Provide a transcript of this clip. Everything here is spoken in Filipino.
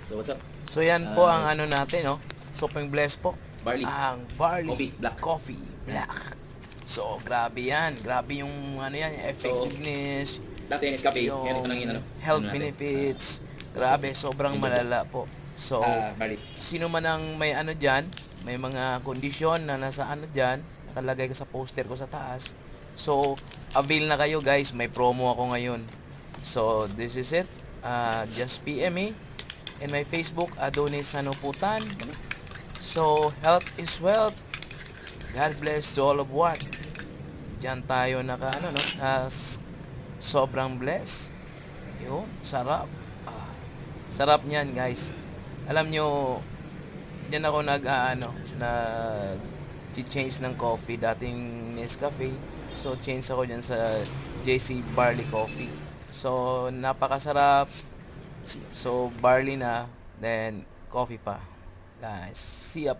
So what's up? So yan po ang ano natin, no? Sobrang blessed po. Barley. Ang barley Coffee black. coffee black. So grabe yan. Grabe yung ano yan, yung effectiveness, Dati yung Nescafe, yung ngayon ito lang yung ano. health ano natin. benefits. Grabe, sobrang malala po. So, Barley. sino man ang may ano dyan, may mga kondisyon na nasa ano dyan, nakalagay ko sa poster ko sa taas. So, avail na kayo guys, may promo ako ngayon. So, this is it. Just PM me in my Facebook, Adonis Sanuputan. So, health is wealth. God bless to all of what. Diyan tayo naka ano no, sobrang blessed. Yun, sarap. Sarap niyan, guys. Alam nyo, diyan ako change ng coffee. Dating Nescafe. So, change ako diyan sa JC Barley Coffee. So, napakasarap. So, barley na, then coffee pa. Guys, see ya.